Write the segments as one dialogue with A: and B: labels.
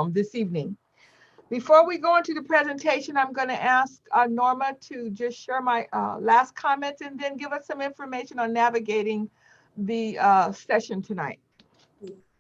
A: this evening. Before we go into the presentation, I'm going to ask Norma to just share my last comments and then give us some information on navigating the session tonight.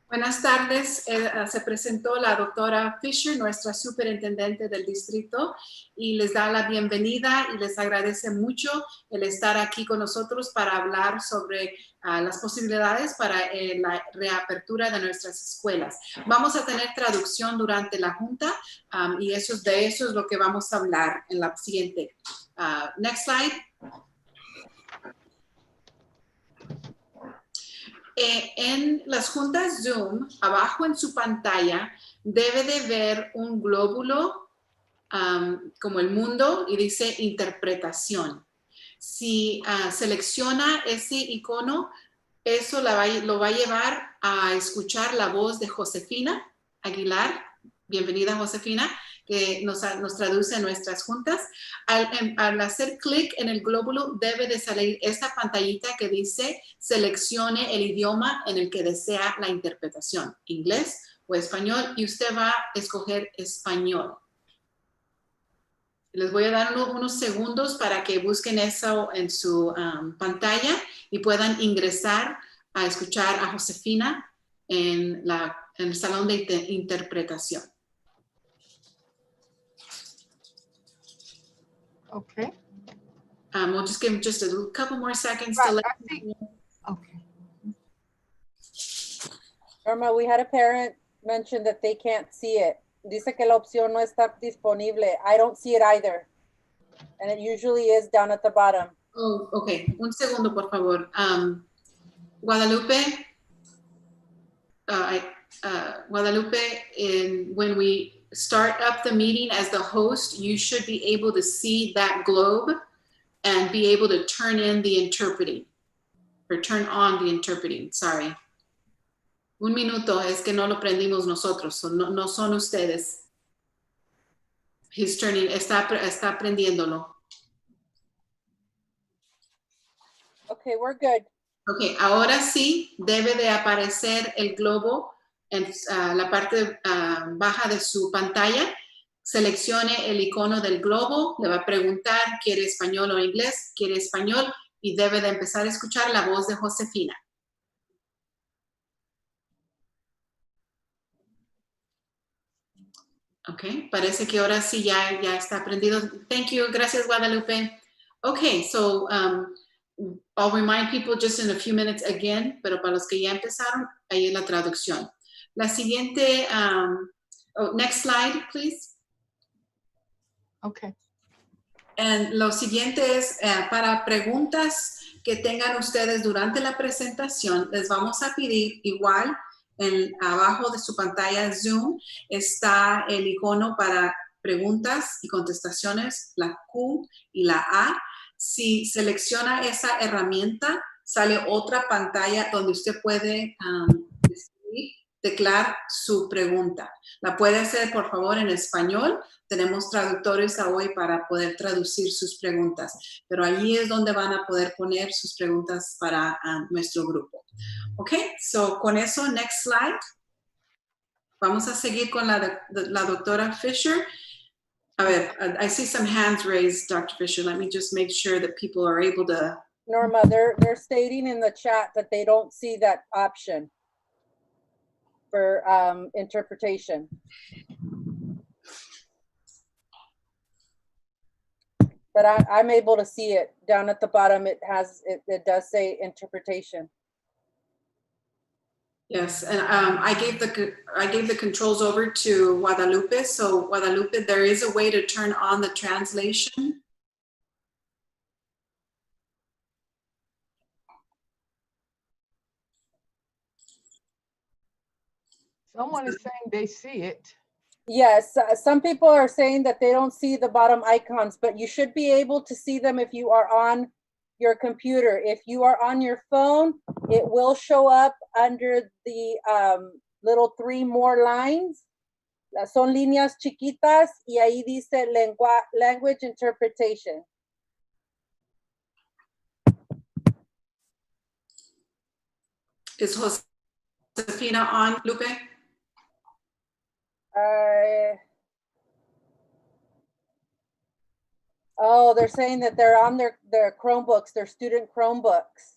B: Buenas tardes, se presentó la doctora Fisher, nuestra superintendente del distrito, y les da la bienvenida y les agradece mucho el estar aquí con nosotros para hablar sobre las posibilidades para la reapertura de nuestras escuelas. Vamos a tener traducción durante la junta y de eso es lo que vamos a hablar en la siguiente. Next slide. En las juntas Zoom, abajo en su pantalla, debe de ver un glóbulo como el mundo y dice interpretación. Si selecciona ese icono, eso lo va a llevar a escuchar la voz de Josefina Aguilar. Bienvenida, Josefina, que nos traduce en nuestras juntas. Al hacer clic en el glóbulo, debe de salir esta pantallita que dice seleccione el idioma en el que desea la interpretación, inglés o español, y usted va a escoger español. Les voy a dar unos segundos para que busquen eso en su pantalla y puedan ingresar a escuchar a Josefina en el salón de interpretación.
A: Okay.
B: We'll just give them just a couple more seconds to let them know.
A: Okay.
C: Norma, we had a parent mention that they can't see it. Dice que la opción no está disponible. I don't see it either. And it usually is down at the bottom.
B: Oh, okay. Un segundo, por favor. Guadalupe, when we start up the meeting as the host, you should be able to see that globe and be able to turn in the interpreting, or turn on the interpreting, sorry. Un minuto, es que no lo prendimos nosotros, so no son ustedes. He's turning, está prendiéndolo.
C: Okay, we're good.
B: Okay, ahora sí debe de aparecer el globo en la parte baja de su pantalla. Seleccione el icono del globo, le va a preguntar, ¿quiere español o inglés? ¿Quiere español? Y debe de empezar a escuchar la voz de Josefina. Ok, parece que ahora sí ya está prendido. Thank you, gracias Guadalupe. Okay, so I'll remind people just in a few minutes again, pero para los que ya empezaron, ahí es la traducción. La siguiente, next slide, please.
A: Okay.
B: Lo siguiente es para preguntas que tengan ustedes durante la presentación, les vamos a pedir igual, abajo de su pantalla Zoom está el icono para preguntas y contestaciones, la Q y la A. Si selecciona esa herramienta, sale otra pantalla donde usted puede declarar su pregunta. La puede hacer, por favor, en español. Tenemos traductores hoy para poder traducir sus preguntas, pero allí es donde van a poder poner sus preguntas para nuestro grupo. Ok, so con eso, next slide. Vamos a seguir con la doctora Fisher. A ver, I see some hands raised, Dr. Fisher. Let me just make sure that people are able to.
C: Norma, they're stating in the chat that they don't see that option for interpretation. But I'm able to see it down at the bottom. It does say interpretation.
B: Yes, and I gave the controls over to Guadalupe. So Guadalupe, there is a way to turn on the translation.
A: Someone is saying they see it.
C: Yes, some people are saying that they don't see the bottom icons, but you should be able to see them if you are on your computer. If you are on your phone, it will show up under the little 3 more lines. Son líneas chiquitas y ahí dice language interpretation.
B: Is Josefina on, Lupe?
C: Oh, they're saying that they're on their Chromebooks, their student Chromebooks.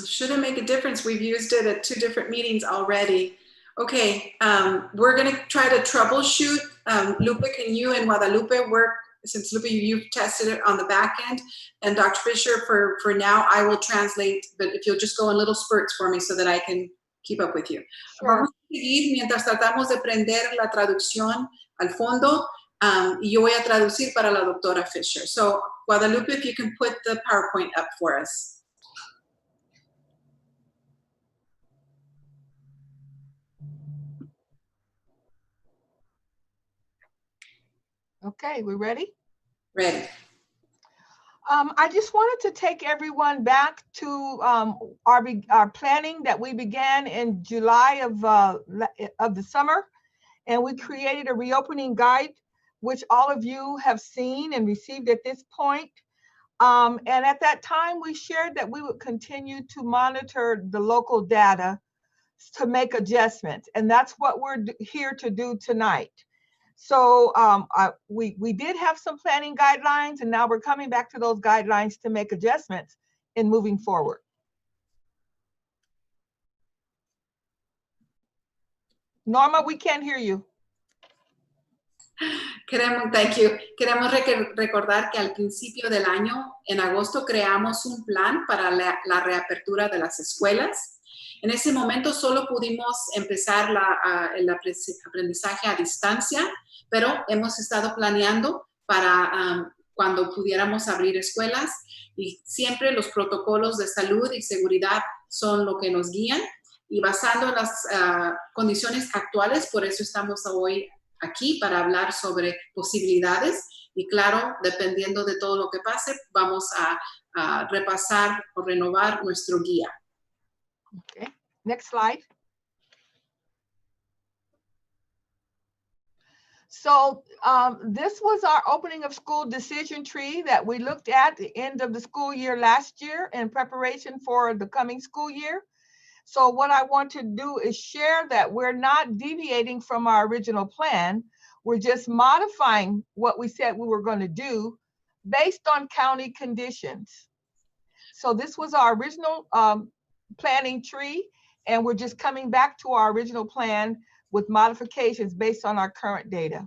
B: Shouldn't make a difference. We've used it at 2 different meetings already. Okay, we're going to try to troubleshoot. Lupe, can you and Guadalupe work, since Lupe, you've tested it on the back end, and Dr. Fisher, for now, I will translate, but if you'll just go in little spurts for me so that I can keep up with you.
A: Sure.
B: Vamos a seguir mientras tratamos de prender la traducción al fondo, y yo voy a traducir para la doctora Fisher. So, Guadalupe, if you can put the PowerPoint up for us.
A: Okay, we ready?
B: Ready.
A: I just wanted to take everyone back to our planning that we began in July of the summer, and we created a reopening guide, which all of you have seen and received at this point. And at that time, we shared that we would continue to monitor the local data to make adjustments, and that's what we're here to do tonight. So we did have some planning guidelines, and now we're coming back to those guidelines to make adjustments in moving forward. Norma, we can't hear you.
B: Thank you. Queremos recordar que al principio del año, en agosto, creamos un plan para la reapertura de las escuelas. En ese momento solo pudimos empezar el aprendizaje a distancia, pero hemos estado planeando para cuando pudiéramos abrir escuelas, y siempre los protocolos de salud y seguridad son lo que nos guían, y basando en las condiciones actuales, por eso estamos hoy aquí para hablar sobre posibilidades, y claro, dependiendo de todo lo que pase, vamos a repasar o renovar nuestro guía.
A: Okay, next slide. So this was our opening of school decision tree that we looked at the end of the school year last year in preparation for the coming school year. So what I want to do is share that we're not deviating from our original plan. We're just modifying what we said we were going to do based on county conditions. So this was our original planning tree, and we're just coming back to our original plan with modifications based on our current data.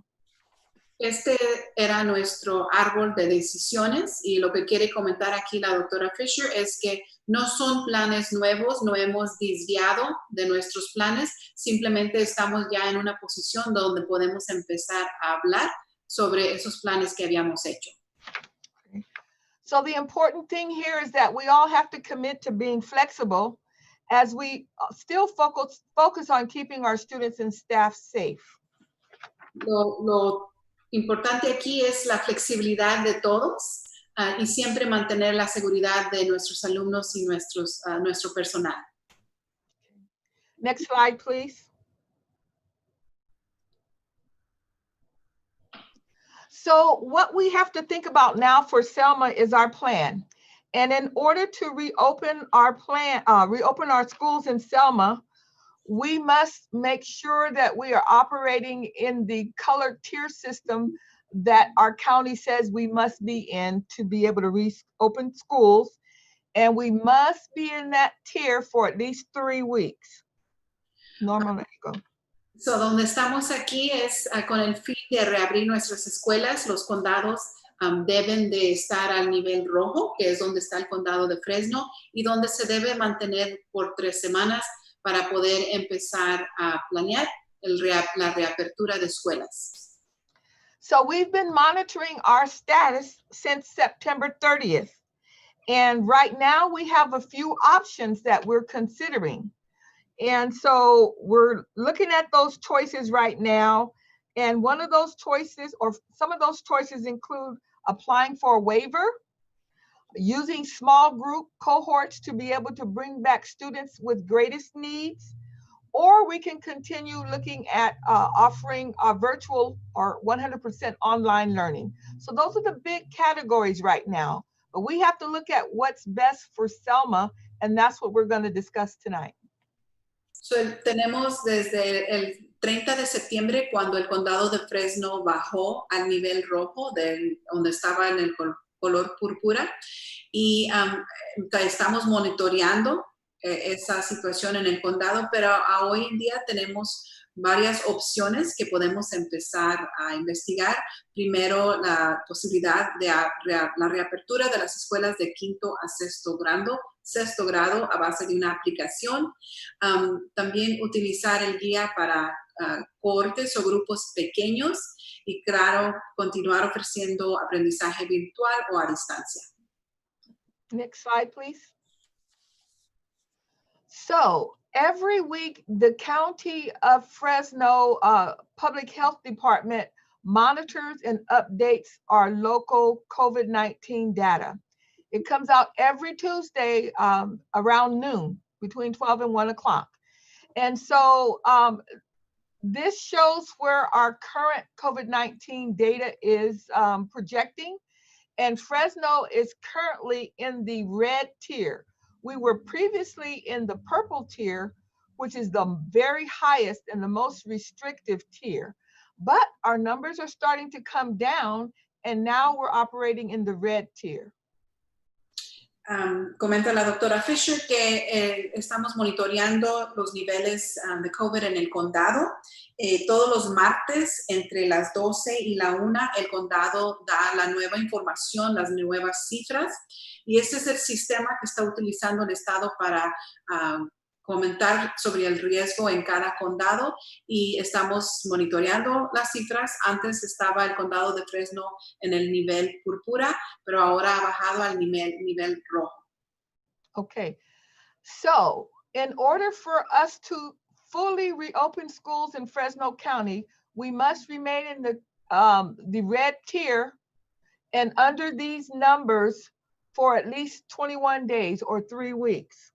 B: Este era nuestro árbol de decisiones, y lo que quiere comentar aquí la doctora Fisher es que no son planes nuevos, no hemos desviado de nuestros planes, simplemente estamos ya en una posición donde podemos empezar a hablar sobre esos planes que habíamos hecho.
A: Okay. So the important thing here is that we all have to commit to being flexible as we still focus on keeping our students and staff safe.
B: Lo importante aquí es la flexibilidad de todos y siempre mantener la seguridad de nuestros alumnos y nuestro personal.
A: Next slide, please. So what we have to think about now for Selma is our plan. And in order to reopen our schools in Selma, we must make sure that we are operating in the colored tier system that our county says we must be in to be able to reopen schools. And we must be in that tier for at least 3 weeks. Norma, let you go.
B: So, donde estamos aquí es con el fin de reabrir nuestras escuelas. Los condados deben de estar al nivel rojo, que es donde está el condado de Fresno, y donde se debe mantener por 3 semanas para poder empezar a planear la reapertura de escuelas.
A: So we've been monitoring our status since September 30th. And right now we have a few options that we're considering. And so we're looking at those choices right now. And one of those choices, or some of those choices, include applying for a waiver, using small group cohorts to be able to bring back students with greatest needs, or we can continue looking at offering a virtual or 100% online learning. So those are the big categories right now, but we have to look at what's best for Selma, and that's what we're going to discuss tonight.
B: So, tenemos desde el 30 de septiembre, cuando el condado de Fresno bajó al nivel rojo, donde estaba en el color púrpura, y estamos monitoreando esa situación en el condado, pero hoy en día tenemos varias opciones que podemos empezar a investigar. Primero, la posibilidad de la reapertura de las escuelas de quinto a sexto grado a base de una aplicación. También utilizar el guía para cohortes o grupos pequeños y, claro, continuar ofreciendo aprendizaje virtual o a distancia.
A: Next slide, please. So every week, the County of Fresno Public Health Department monitors and updates our local COVID-19 data. It comes out every Tuesday around noon, between 12 and 1 o'clock. And so this shows where our current COVID-19 data is projecting. And Fresno is currently in the red tier. We were previously in the purple tier, which is the very highest and the most restrictive tier. But our numbers are starting to come down, and now we're operating in the red tier.
B: Comenta la doctora Fisher que estamos monitoreando los niveles de COVID en el condado. Todos los martes, entre las 12 y la 1, el condado da la nueva información, las nuevas cifras. Y ese es el sistema que está utilizando el estado para comentar sobre el riesgo en cada condado, y estamos monitoreando las cifras. Antes estaba el condado de Fresno en el nivel púrpura, pero ahora ha bajado al nivel rojo.
A: Okay, so in order for us to fully reopen schools in Fresno County, we must remain in the red tier and under these numbers for at least 21 days or 3 weeks.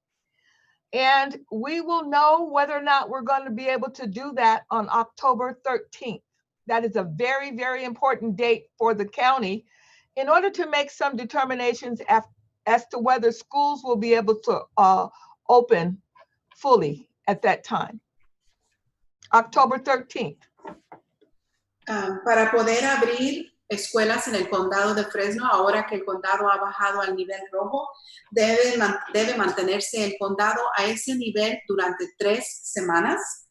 A: And we will know whether or not we're going to be able to do that on October 13th. That is a very, very important date for the county in order to make some determinations as to whether schools will be able to open fully at that time. October 13th.
B: Para poder abrir escuelas en el condado de Fresno, ahora que el condado ha bajado al nivel rojo, debe mantenerse el condado a ese nivel durante 3 semanas.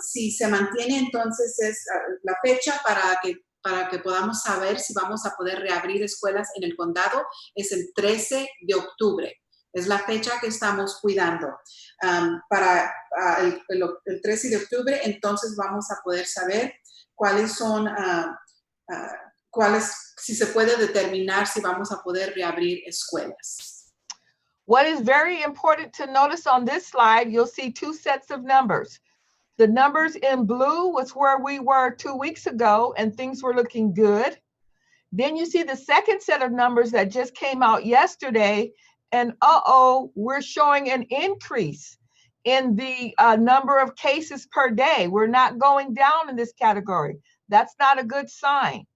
B: Si se mantiene, entonces es la fecha para que podamos saber si vamos a poder reabrir escuelas en el condado es el 13 de octubre. Es la fecha que estamos cuidando. Para el 13 de octubre, entonces vamos a poder saber cuáles son, si se puede determinar si vamos a poder reabrir escuelas.
A: What is very important to notice on this slide, you'll see 2 sets of numbers. The numbers in blue was where we were 2 weeks ago, and things were looking good. Then you see the second set of numbers that just came out yesterday, and we're showing an increase in the number of cases per day. We're not going down in this category. That's not a good sign.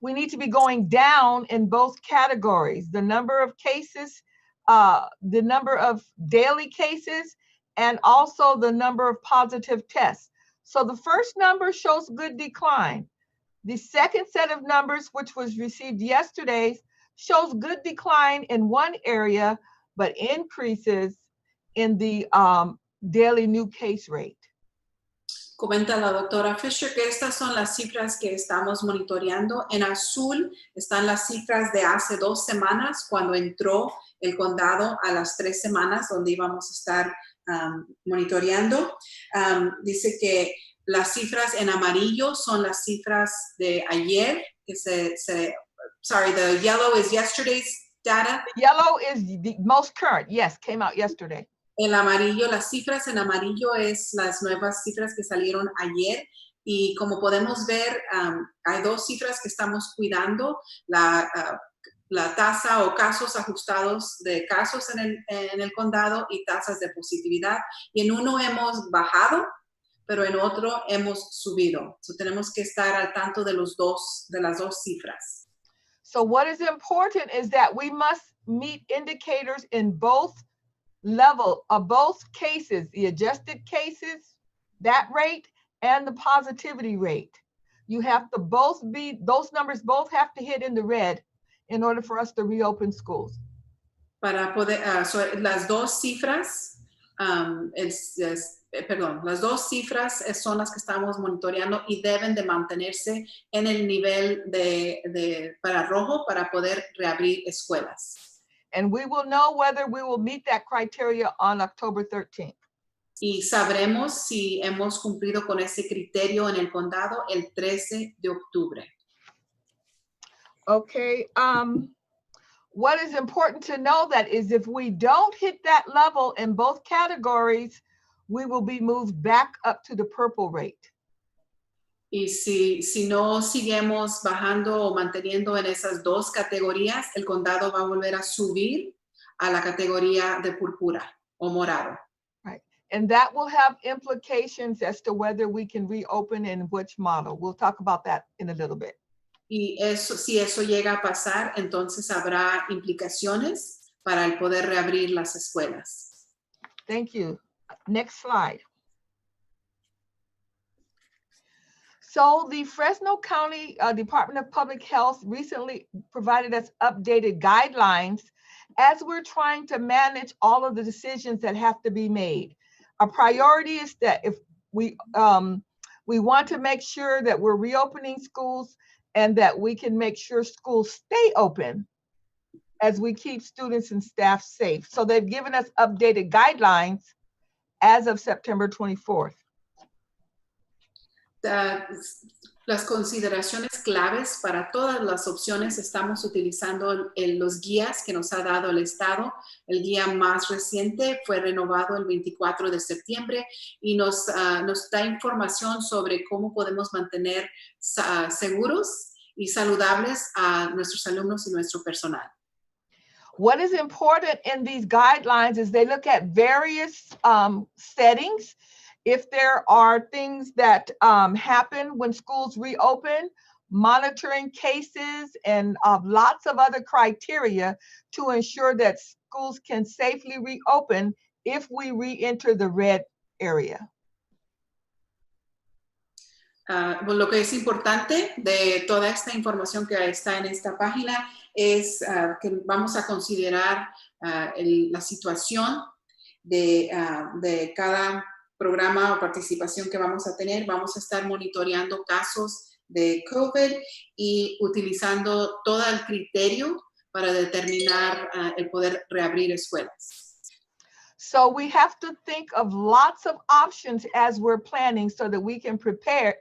A: We need to be going down in both categories. The number of cases, the number of daily cases, and also the number of positive tests. So the first number shows good decline. The second set of numbers, which was received yesterday, shows good decline in one area, but increases in the daily new case rate.
B: Comenta la doctora Fisher que estas son las cifras que estamos monitoreando. En azul están las cifras de hace 2 semanas, cuando entró el condado a las 3 semanas, donde íbamos a estar monitoreando. Dice que las cifras en amarillo son las cifras de ayer, que sorry, the yellow is yesterday's data.
A: The yellow is the most current, yes, came out yesterday.
B: El amarillo, las cifras en amarillo es las nuevas cifras que salieron ayer, y como podemos ver, hay 2 cifras que estamos cuidando, la tasa o casos ajustados de casos en el condado y tasas de positividad, y en uno hemos bajado, pero en otro hemos subido. So tenemos que estar al tanto de las dos cifras.
A: So what is important is that we must meet indicators in both level of both cases, the adjusted cases, that rate, and the positivity rate. You have to both be, those numbers both have to hit in the red in order for us to reopen schools.
B: Para poder, las dos cifras, perdón, las dos cifras son las que estamos monitoreando y deben de mantenerse en el nivel para rojo para poder reabrir escuelas.
A: And we will know whether we will meet that criteria on October 13th.
B: Y sabremos si hemos cumplido con ese criterio en el condado el 13 de octubre.
A: Okay, what is important to know that is if we don't hit that level in both categories, we will be moved back up to the purple rate.
B: Y si no seguimos bajando o manteniendo en esas dos categorías, el condado va a volver a subir a la categoría de púrpura o morado.
A: Right, and that will have implications as to whether we can reopen and which model. We'll talk about that in a little bit.
B: Y eso, si eso llega a pasar, entonces habrá implicaciones para el poder reabrir las escuelas.
A: Thank you. Next slide. So the Fresno County Department of Public Health recently provided us updated guidelines as we're trying to manage all of the decisions that have to be made. Our priority is that if we want to make sure that we're reopening schools and that we can make sure schools stay open as we keep students and staff safe. So they've given us updated guidelines as of September 24th.
B: Las consideraciones claves para todas las opciones estamos utilizando los guías que nos ha dado el Estado. El guía más reciente fue renovado el 24 de septiembre y nos da información sobre cómo podemos mantener seguros y saludables a nuestros alumnos y nuestro personal.
A: What is important in these guidelines is they look at various settings. If there are things that happen when schools reopen, monitoring cases, and lots of other criteria to ensure that schools can safely reopen if we re-enter the red area.
B: Lo que es importante de toda esta información que está en esta página es que vamos a considerar la situación de cada programa o participación que vamos a tener. Vamos a estar monitoreando casos de COVID y utilizando todo el criterio para determinar el poder reabrir escuelas.
A: So we have to think of lots of options as we're planning so that we can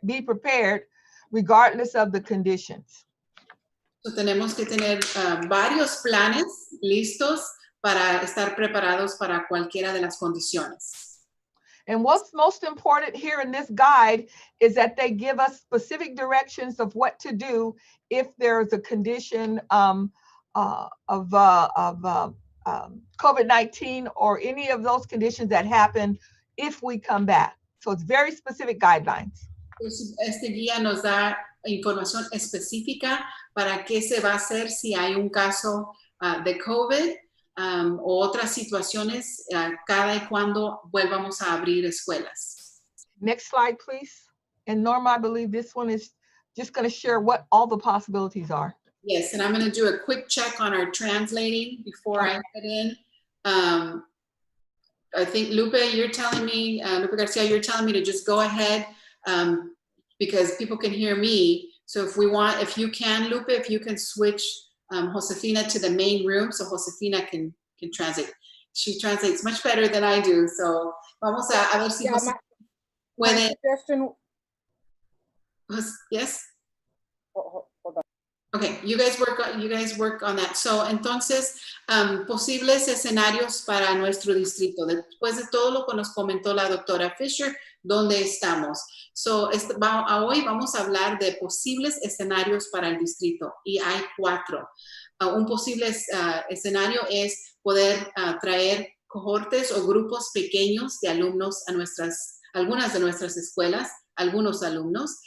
A: be prepared regardless of the conditions.
B: So tenemos que tener varios planes listos para estar preparados para cualquiera de las condiciones.
A: And what's most important here in this guide is that they give us specific directions of what to do if there's a condition of COVID-19 or any of those conditions that happen if we come back. So it's very specific guidelines.
B: Este guía nos da información específica para qué se va a hacer si hay un caso de COVID o otras situaciones cada y cuando volvamos a abrir escuelas.
A: Next slide, please. And Norma, I believe this one is just going to share what all the possibilities are.
B: Yes, and I'm going to do a quick check on our translating before I head in. I think Lupe, you're telling me, Lupe Garcia, you're telling me to just go ahead because people can hear me. So if you can, Lupe, if you can switch Josefina to the main room so Josefina can translate. She translates much better than I do. So vamos a ver si Josefina puede. Yes?
C: Hold on.
B: Okay, you guys work on that. So, entonces, posibles escenarios para nuestro distrito. Después de todo lo que nos comentó la doctora Fisher, ¿dónde estamos? So, hoy vamos a hablar de posibles escenarios para el distrito y hay 4. Un posible escenario es poder traer cohortes o grupos pequeños de alumnos a algunas de nuestras escuelas, algunos alumnos.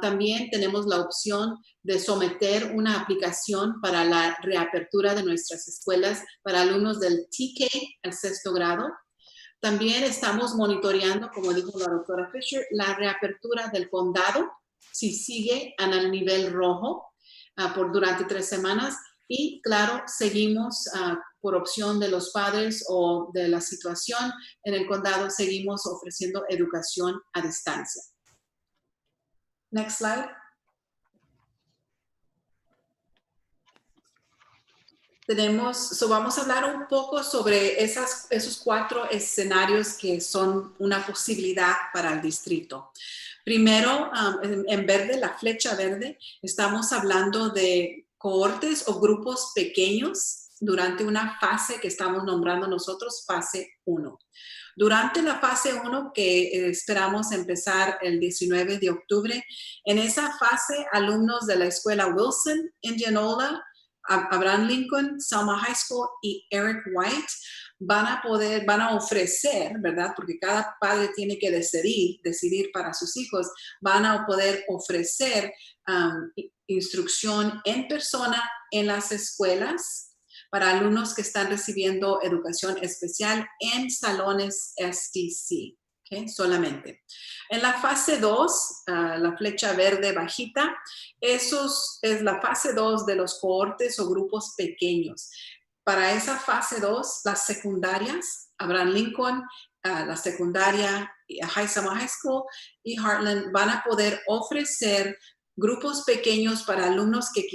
B: También tenemos la opción de someter una aplicación para la reapertura de nuestras escuelas para alumnos del TK al 6º grado. También estamos monitoreando, como dijo la doctora Fisher, la reapertura del condado, si sigue en el nivel rojo durante 3 semanas. Y claro, seguimos por opción de los padres o de la situación en el condado, seguimos ofreciendo educación a distancia. Next slide. Vamos a hablar un poco sobre esos 4 escenarios que son una posibilidad para el distrito. Primero, en verde, la flecha verde, estamos hablando de cohortes o grupos pequeños durante una fase que estamos nombrando nosotros fase 1. Durante la fase 1, que esperamos empezar el 19 de octubre, en esa fase, alumnos de la escuela Wilson, Indianola, Abraham Lincoln, Selma High School y Eric White van a ofrecer, ¿verdad? Porque cada padre tiene que decidir para sus hijos, van a poder ofrecer instrucción en persona en las escuelas para alumnos que están recibiendo educación especial en salones STC. Okay, solamente. En la fase 2, la flecha verde bajita, es la fase 2 de los cohortes o grupos pequeños. Para esa fase 2, las secundarias, Abraham Lincoln, la secundaria, Selma High School y Heartland van a poder ofrecer grupos pequeños para alumnos que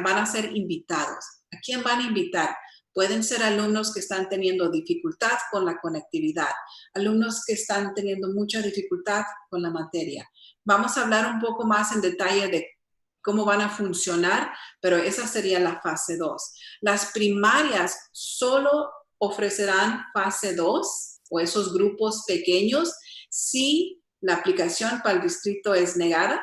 B: van a ser invitados. ¿A quién van a invitar? Pueden ser alumnos que están teniendo dificultad con la conectividad, alumnos que están teniendo mucha dificultad con la materia. Vamos a hablar un poco más en detalle de cómo van a funcionar, pero esa sería la fase 2. Las primarias solo ofrecerán fase 2 o esos grupos pequeños si la aplicación para el distrito es negada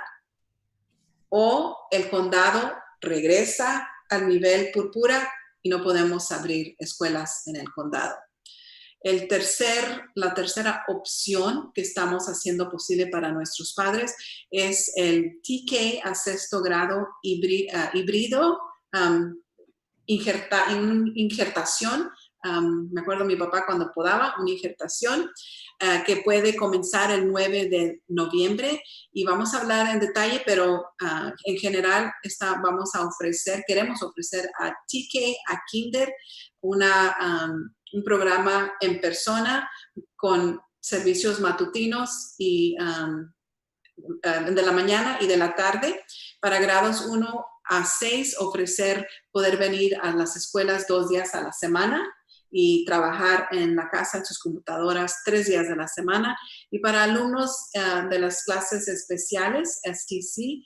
B: o el condado regresa al nivel púrpura y no podemos abrir escuelas en el condado. La tercera opción que estamos haciendo posible para nuestros padres es el TK a 6º grado híbrido, injertación. Me acuerdo mi papá cuando podaba, una injertación que puede comenzar el 9 de noviembre y vamos a hablar en detalle, pero en general queremos ofrecer a TK, a Kinder, un programa en persona con servicios matutinos y de la mañana y de la tarde. Para grados 1 a 6, poder venir a las escuelas 2 días a la semana y trabajar en la casa en sus computadoras 3 días de la semana. Y para alumnos de las clases especiales, STC,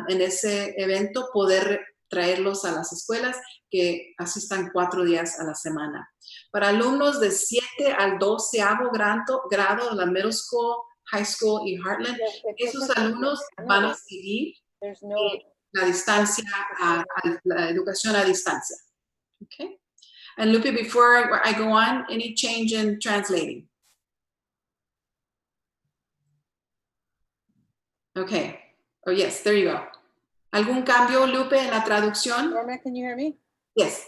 B: en ese evento poder traerlos a las escuelas que asistan 4 días a la semana. Para alumnos de 7 al 12º grado de la middle school, high school y Heartland, esos alumnos van a seguir la distancia, la educación a distancia. Okay. And Lupe, before I go on, any change in translating? Okay. Oh, yes, there you go. ¿Algún cambio, Lupe, en la traducción?
C: Norma, can you hear me?
B: Yes.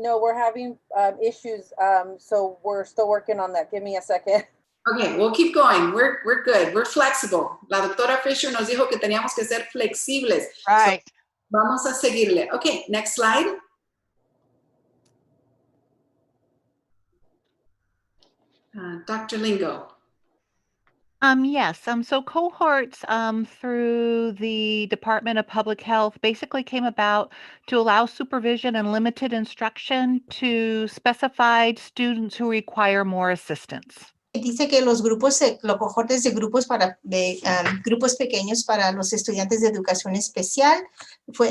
C: No, we're having issues, so we're still working on that. Give me a second.
B: Okay, we'll keep going. We're good. We're flexible. La doctora Fisher nos dijo que teníamos que ser flexibles.
A: Right.
B: So, vamos a seguirle. Okay, next slide. Dr. Lingo.
D: Yes, so cohorts through the Department of Public Health basically came about to allow supervision and limited instruction to specified students who require more assistance.
E: Dice que los cohortes de grupos grupos pequeños para los estudiantes de educación especial.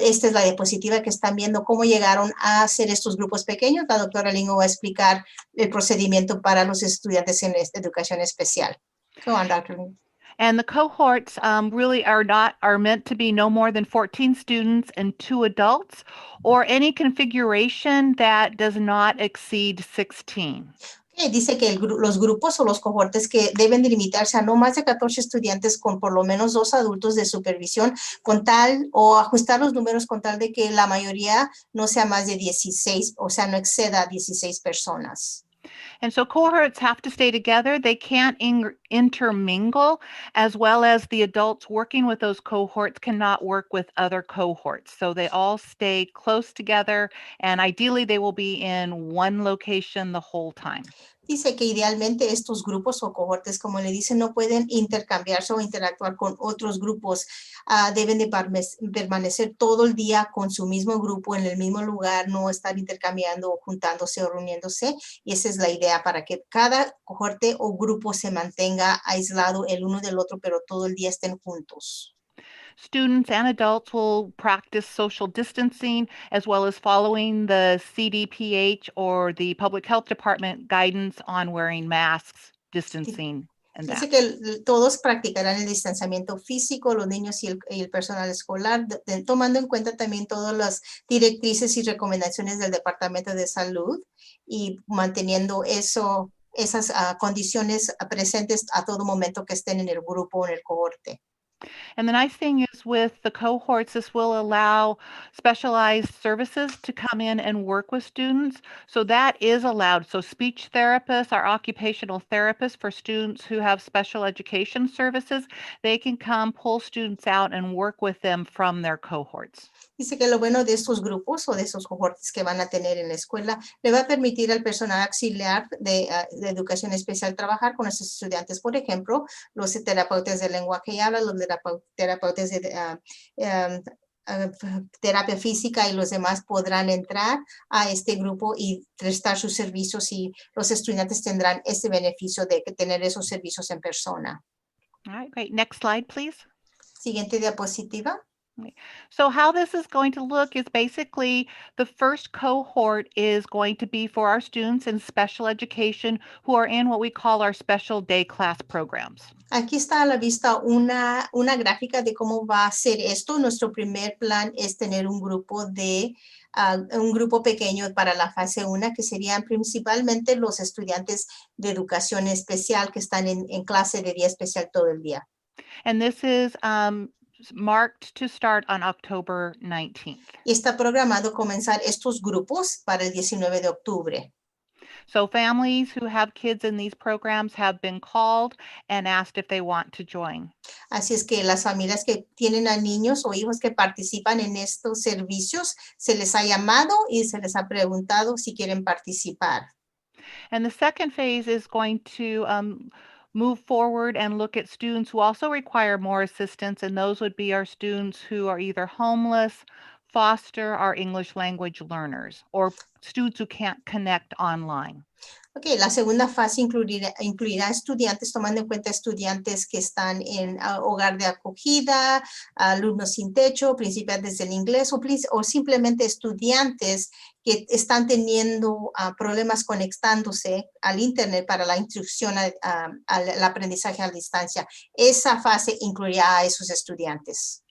E: Esta es la diapositiva que están viendo cómo llegaron a hacer estos grupos pequeños. La doctora Lingo va a explicar el procedimiento para los estudiantes en educación especial. Go on, Dr. Lingo.
D: And the cohorts really are meant to be no more than 14 students and 2 adults, or any configuration that does not exceed 16.
E: Dice que los grupos o los cohortes que deben de limitarse a no más de 14 estudiantes con por lo menos 2 adultos de supervisión con tal o ajustar los números con tal de que la mayoría no sea más de 16, o sea, no exceda 16 personas.
D: And so cohorts have to stay together. They can't intermingle, as well as the adults working with those cohorts cannot work with other cohorts. So they all stay close together, and ideally they will be in one location the whole time.
E: Dice que idealmente estos grupos o cohortes, como le dicen, no pueden intercambiarse o interactuar con otros grupos. Deben de permanecer todo el día con su mismo grupo en el mismo lugar, no estar intercambiando, juntándose o reuniéndose. Y esa es la idea, para que cada cohorte o grupo se mantenga aislado el uno del otro, pero todo el día estén juntos.
D: Students and adults will practice social distancing, as well as following the CDPH or the Public Health Department guidance on wearing masks, distancing, and
E: Dice
D: that.
E: que todos practicarán el distanciamiento físico, los niños y el personal escolar, tomando en cuenta también todas las directrices y recomendaciones del Departamento de Salud y manteniendo esas condiciones presentes a todo momento que estén en el grupo o en el cohorte.
D: And the nice thing is with the cohorts, this will allow specialized services to come in and work with students. So that is allowed. So speech therapists, our occupational therapists for students who have special education services, they can come pull students out and work with them from their cohorts.
E: Dice que lo bueno de estos grupos o de esos cohortes que van a tener en la escuela le va a permitir al personal auxiliar de educación especial trabajar con esos estudiantes. Por ejemplo, los terapeutas de lenguaje y habla, los terapeutas de terapia física y los demás podrán entrar a este grupo y prestar sus servicios, y los estudiantes tendrán ese beneficio de tener esos servicios en persona.
D: All right, great. Next slide, please.
E: Siguiente diapositiva.
D: So how this is going to look is basically the first cohort is going to be for our students in special education who are in what we call our special day class programs.
E: Aquí está a la vista una gráfica de cómo va a ser esto. Nuestro primer plan es tener un grupo pequeño para la fase 1, que serían principalmente los estudiantes de educación especial que están en clase de día especial todo el día.
D: And this is marked to start on October 19th.
E: Y está programado comenzar estos grupos para el 19 de octubre.
D: So families who have kids in these programs have been called and asked if they want to join.
E: Así es que las familias que tienen a niños o hijos que participan en estos servicios, se les ha llamado y se les ha preguntado si quieren participar.
D: And the second phase is going to move forward and look at students who also require more assistance, and those would be our students who are either homeless, foster, or English language learners, or students who can't connect online.
E: Ok, la segunda fase incluirá estudiantes, tomando en cuenta estudiantes que están en hogar de acogida, alumnos sin techo, principiantes del inglés o simplemente estudiantes que están teniendo problemas conectándose al internet para la instrucción al aprendizaje a distancia. Esa fase incluirá a esos estudiantes.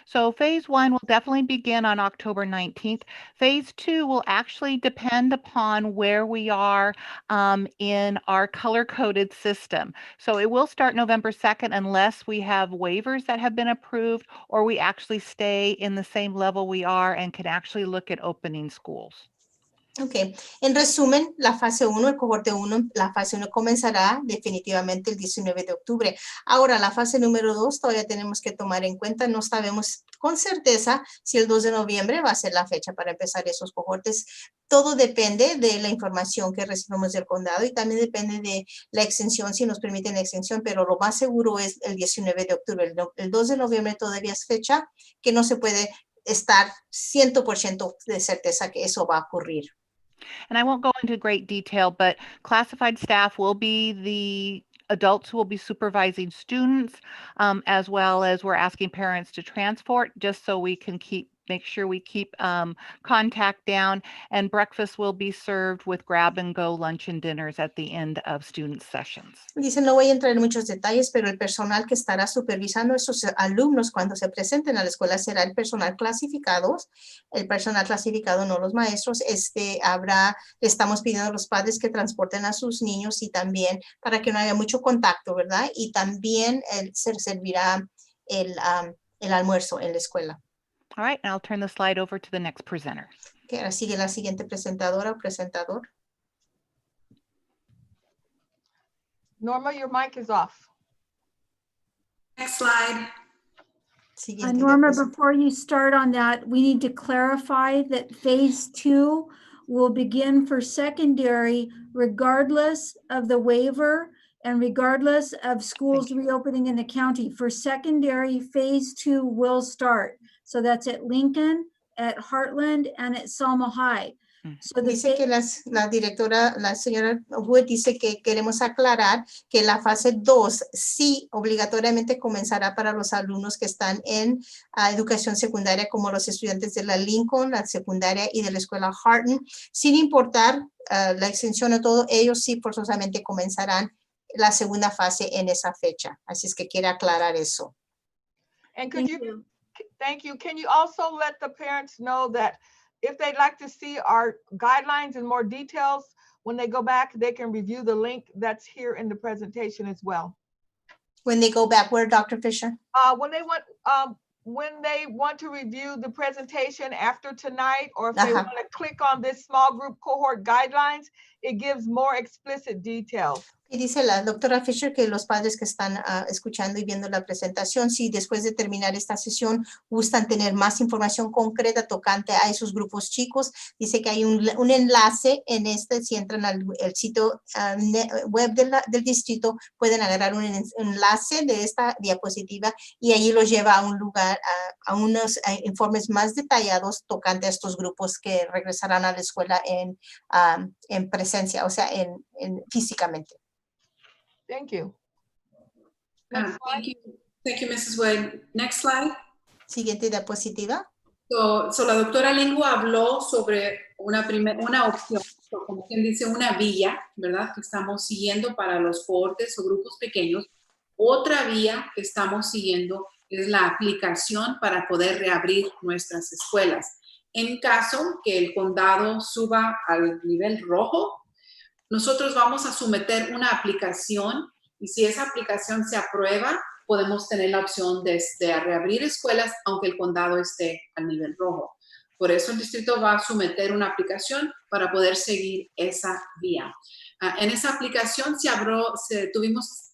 D: So phase 1 will definitely begin on October 19th. Phase 2 will actually depend upon where we are in our color-coded system. So it will start November 2nd unless we have waivers that have been approved, or we actually stay in the same level we are and can actually look at opening schools.
E: Ok, en resumen, la fase 1, el cohorte 1, la fase 1 comenzará definitivamente el 19 de octubre. Ahora, la fase número 2 todavía tenemos que tomar en cuenta, no sabemos con certeza si el 2 de noviembre va a ser la fecha para empezar esos cohortes. Todo depende de la información que recibimos del condado y también depende de la extensión, si nos permiten la extensión, pero lo más seguro es el 19 de octubre. El 2 de noviembre todavía es fecha que no se puede estar 100% de certeza que eso va a ocurrir.
D: And I won't go into great detail, but classified staff will be the adults who will be supervising students, as well as we're asking parents to transport just so we can make sure we keep contact down, and breakfast will be served with grab-and-go lunch and dinners at the end of student sessions.
E: Dice, no voy a entrar en muchos detalles, pero el personal que estará supervisando a esos alumnos cuando se presenten a la escuela será el personal clasificado, no los maestros. Estamos pidiendo a los padres que transporten a sus niños y también para que no haya mucho contacto, ¿verdad? Y también se servirá el almuerzo en la escuela.
D: All right, and I'll turn the slide over to the next presenter.
E: Okay, ahora sigue la siguiente presentadora o presentador.
A: Norma, your mic is off.
B: Next slide.
E: Siguiente
F: Norma,
E: diapositiva.
F: before you start on that, we need to clarify that phase 2 will begin for secondary regardless of the waiver and regardless of schools reopening in the county. For secondary, phase 2 will start. So that's at Lincoln, at Heartland, and at Selma High. So the
E: Dice que la directora, la señora Wood, dice que queremos aclarar que la fase 2 sí obligatoriamente comenzará para los alumnos que están en educación secundaria, como los estudiantes de la Lincoln, la secundaria y de la escuela Harton, sin importar la extensión o todo, ellos sí forzosamente comenzarán la segunda fase en esa fecha. Así es que quiere aclarar eso.
A: And could you, thank you. Can you also let the parents know that if they'd like to see our guidelines in more details, when they go back, they can review the link that's here in the presentation as well.
E: When they go back, where, Dr. Fisher?
A: When they want to review the presentation after tonight, or if they want to click on this small group cohort guidelines, it gives more explicit details.
E: Y dice la doctora Fisher que los padres que están escuchando y viendo la presentación, si después de terminar esta sesión gustan tener más información concreta tocante a esos grupos chicos, dice que hay un enlace en si entran al sitio web del distrito, pueden agarrar un enlace de esta diapositiva y ahí los lleva a un lugar, a unos informes más detallados tocante a estos grupos que regresarán a la escuela en presencia, o sea, físicamente.
A: Thank you.
B: Thank you, Mrs. Wood. Next slide.
E: Siguiente diapositiva.
B: So la doctora Lingo habló sobre una opción, como quien dice, una vía, ¿verdad? Que estamos siguiendo para los cohortes o grupos pequeños. Otra vía que estamos siguiendo es la aplicación para poder reabrir nuestras escuelas. En caso que el condado suba al nivel rojo, nosotros vamos a someter una aplicación y si esa aplicación se aprueba, podemos tener la opción de reabrir escuelas aunque el condado esté al nivel rojo. Por eso el distrito va a someter una aplicación para poder seguir esa vía. En esa aplicación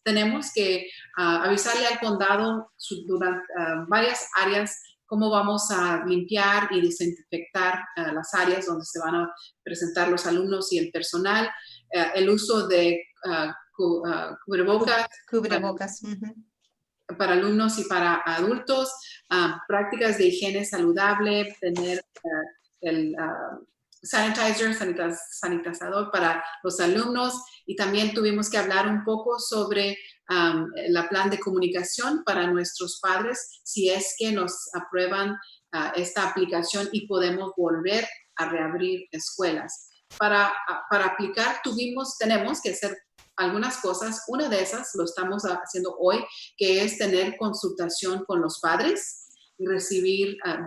B: tenemos que avisarle al condado durante varias áreas cómo vamos a limpiar y desinfectar las áreas donde se van a presentar los alumnos y el personal, el uso de cubrebocas para alumnos y para adultos, prácticas de higiene saludable, tener el sanitizador para los alumnos y también tuvimos que hablar un poco sobre la plan de comunicación para nuestros padres si es que nos aprueban esta aplicación y podemos volver a reabrir escuelas. Para aplicar tenemos que hacer algunas cosas. Una de esas lo estamos haciendo hoy, que es tener consultación con los padres y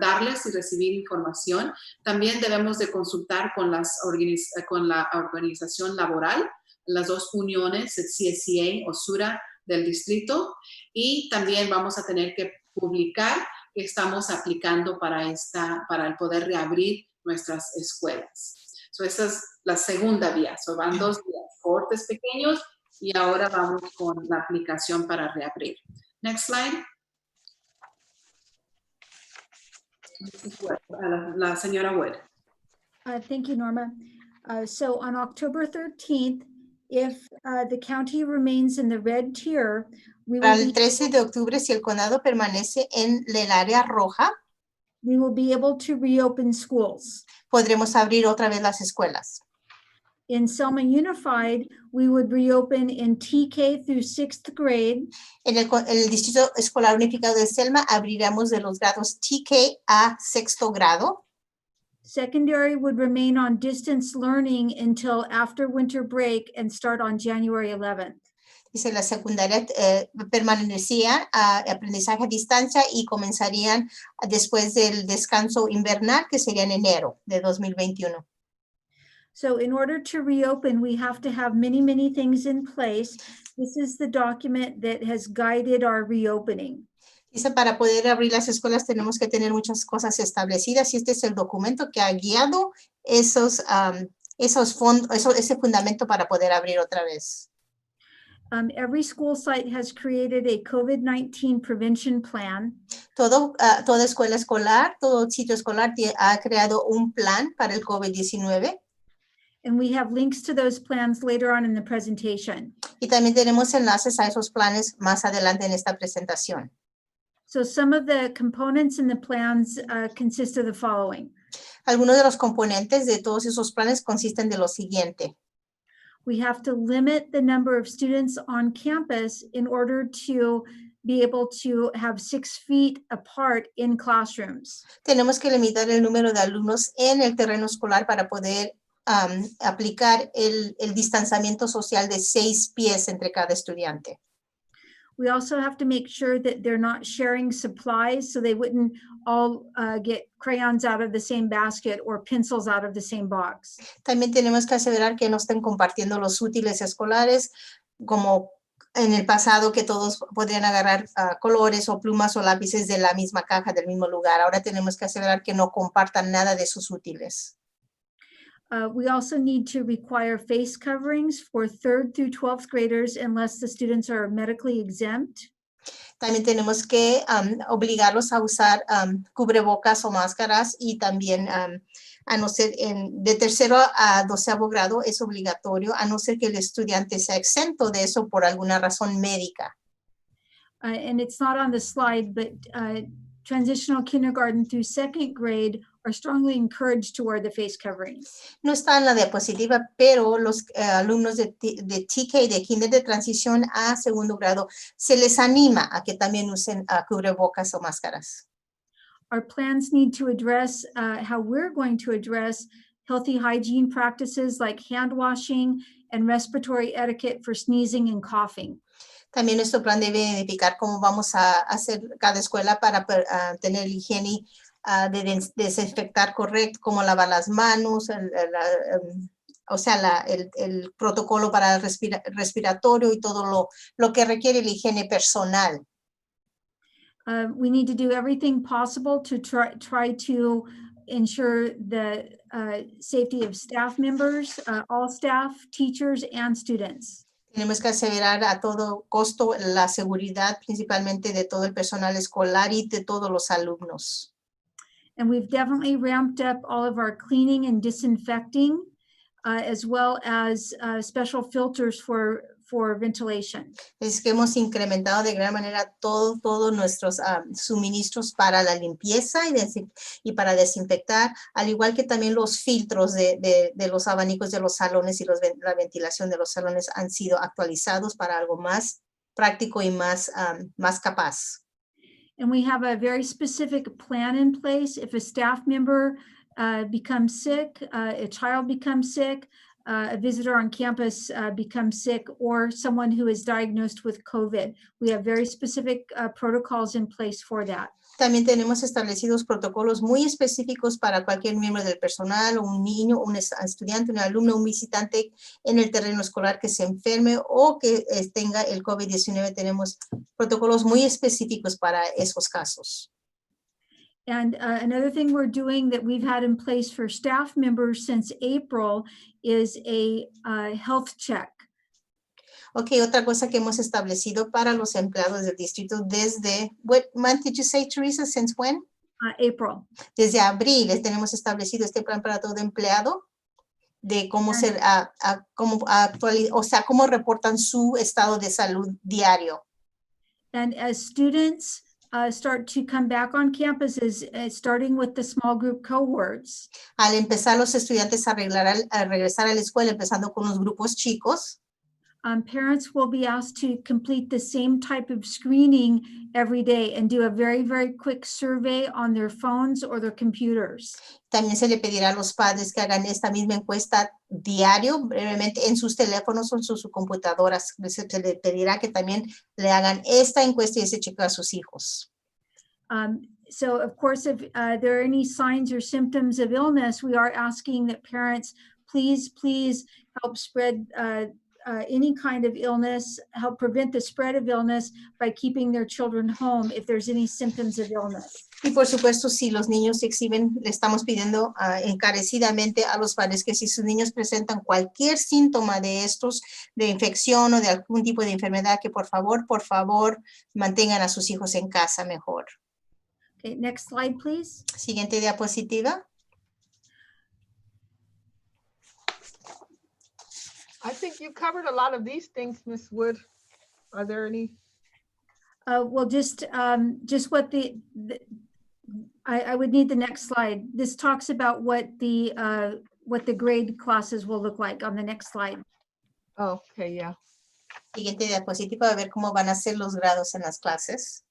B: darles y recibir información. También debemos de consultar con la organización laboral, las dos uniones, el CSCA o SURA del distrito, y también vamos a tener que publicar que estamos aplicando para el poder reabrir nuestras escuelas. So esa es la segunda vía. So van dos vías, cohortes pequeños y ahora vamos con la aplicación para reabrir. Next slide. La señora Wood.
F: Thank you, Norma. So on October 13th, if the county remains in the red tier, we
E: Para
F: will
E: el 13 de octubre, si el condado permanece en el área roja,
F: we will be able to reopen schools.
E: podremos abrir otra vez las escuelas.
F: In Selma Unified, we would reopen in TK through 6th grade.
E: En el Distrito Escolar Unificado de Selma, abriremos de los grados TK a 6º grado.
F: Secondary would remain on distance learning until after winter break and start on January 11th.
E: Dice, la secundaria permanecía a aprendizaje a distancia y comenzarían después del descanso invernal, que sería en enero de 2021.
F: So in order to reopen, we have to have many, many things in place. This is the document that has guided our reopening.
E: Dice, para poder abrir las escuelas tenemos que tener muchas cosas establecidas y este es el documento que ha guiado ese fundamento para poder abrir otra vez.
F: Every school site has created a COVID-19 prevention plan.
E: Toda escuela escolar, todo sitio escolar ha creado un plan para el COVID-19.
F: And we have links to those plans later on in the presentation.
E: Y también tenemos enlaces a esos planes más adelante en esta presentación.
F: So some of the components in the plans consist of the following.
E: Algunos de los componentes de todos esos planes consisten de lo siguiente.
F: We have to limit the number of students on campus in order to be able to have 6 feet apart in classrooms.
E: Tenemos que limitar el número de alumnos en el terreno escolar para poder aplicar el distanciamiento social de 6 pies entre cada estudiante.
F: We also have to make sure that they're not sharing supplies so they wouldn't all get crayons out of the same basket or pencils out of the same box.
E: También tenemos que asegurar que no estén compartiendo los útiles escolares, como en el pasado que todos podrían agarrar colores o plumas o lápices de la misma caja, del mismo lugar. Ahora tenemos que asegurar que no compartan nada de sus útiles.
F: We also need to require face coverings for 3rd through 12th graders unless the students are medically exempt.
E: También tenemos que obligarlos a usar cubrebocas o máscaras y también a no ser de tercero a 12º grado es obligatorio, a no ser que el estudiante sea exento de eso por alguna razón médica.
F: And it's not on the slide, but transitional kindergarten through 2nd grade are strongly encouraged to wear the face coverings.
E: No está en la diapositiva, pero los alumnos de TK, de kinder de transición a 2º grado, se les anima a que también usen cubrebocas o máscaras.
F: Our plans need to address how we're going to address healthy hygiene practices like hand washing and respiratory etiquette for sneezing and coughing.
E: También nuestro plan debe identificar cómo vamos a hacer cada escuela para tener higiene de desinfectar correcto, cómo lavar las manos, el protocolo para el respiratorio y todo lo que requiere la higiene personal.
F: We need to do everything possible to try to ensure the safety of staff members, all staff, teachers, and students.
E: Tenemos que asegurar a todo costo la seguridad, principalmente de todo el personal escolar y de todos los alumnos.
F: And we've definitely ramped up all of our cleaning and disinfecting, as well as special filters for ventilation.
E: Es que hemos incrementado de gran manera todos nuestros suministros para la limpieza y para desinfectar, al igual que también los filtros de los abanicos de los salones y la ventilación de los salones han sido actualizados para algo más práctico y más capaz.
F: And we have a very specific plan in place. If a staff member becomes sick, a child becomes sick, a visitor on campus becomes sick, or someone who is diagnosed with COVID. We have very specific protocols in place for that.
E: También tenemos establecidos protocolos muy específicos para cualquier miembro del personal, un niño, un estudiante, un alumno, un visitante en el terreno escolar que se enferme o que tenga el COVID-19. Tenemos protocolos muy específicos para esos casos.
F: And another thing we're doing that we've had in place for staff members since April is a health check.
E: Ok, otra cosa que hemos establecido para los empleados del distrito desde, what month did you say, Teresa, since when?
F: April.
E: Desde abril tenemos establecido este plan para todo empleado de cómo cómo reportan su estado de salud diario.
F: And as students start to come back on campuses, starting with the small group cohorts.
E: Al empezar los estudiantes a regresar a la escuela, empezando con los grupos chicos,
F: parents will be asked to complete the same type of screening every day and do a very, very quick survey on their phones or their computers.
E: También se le pedirá a los padres que hagan esta misma encuesta diario, brevemente, en sus teléfonos o en sus computadoras. Se le pedirá que también le hagan esta encuesta y ese chequeo a sus hijos.
F: So, of course, if there are any signs or symptoms of illness, we are asking that parents please help spread any kind of illness, help prevent the spread of illness by keeping their children home if there's any symptoms of illness.
E: Y por supuesto, si los niños exhiben, le estamos pidiendo encarecidamente a los padres que si sus niños presentan cualquier síntoma de estos, de infección o de algún tipo de enfermedad, que por favor, mantengan a sus hijos en casa mejor.
F: Okay, next slide, please.
E: Siguiente diapositiva.
A: I think you covered a lot of these things, Ms. Wood. Are there any?
F: Well, just what I would need the next slide. This talks about what the grade classes will look like on the next slide.
A: Oh, okay, yeah.
E: Siguiente diapositiva, a ver cómo van a ser los grados en las clases.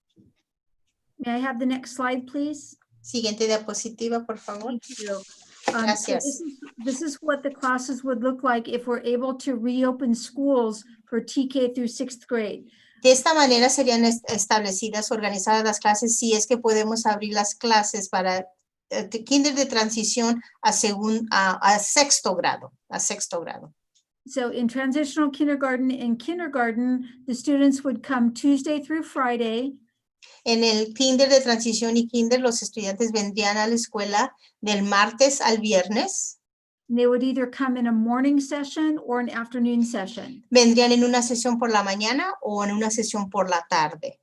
F: May I have the next slide, please?
E: Siguiente diapositiva, por favor.
F: Thank you.
E: Gracias.
F: So this is what the classes would look like if we're able to reopen schools for TK through 6th grade.
E: De esta manera serían establecidas, organizadas las clases, si es que podemos abrir las clases para kinder de transición a sexto grado,
F: So in transitional kindergarten and kindergarten, the students would come Tuesday through Friday.
E: En el kinder de transición y kinder, los estudiantes vendrían a la escuela del martes al viernes.
F: They would either come in a morning session or an afternoon session.
E: Vendrían en una sesión por la mañana o en una sesión por la tarde.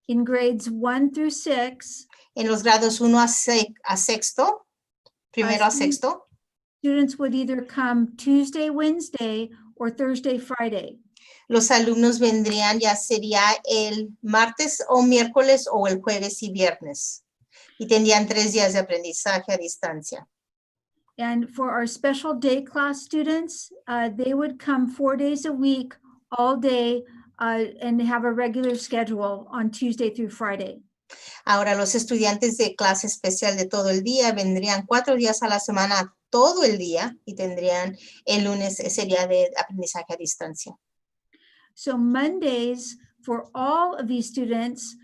F: In grades 1 through 6,
E: En los grados 1 a sexto, primero a sexto,
F: students would either come Tuesday, Wednesday, or Thursday, Friday.
E: los alumnos vendrían, ya sería el martes o miércoles o el jueves y viernes. Y tendrían 3 días de aprendizaje a distancia.
F: And for our special day class students, they would come 4 days a week, all day, and have a regular schedule on Tuesday through Friday.
E: Ahora, los estudiantes de clase especial de todo el día vendrían 4 días a la semana, todo el día, y tendrían el lunes, sería de aprendizaje a distancia.
F: So Mondays for all of these students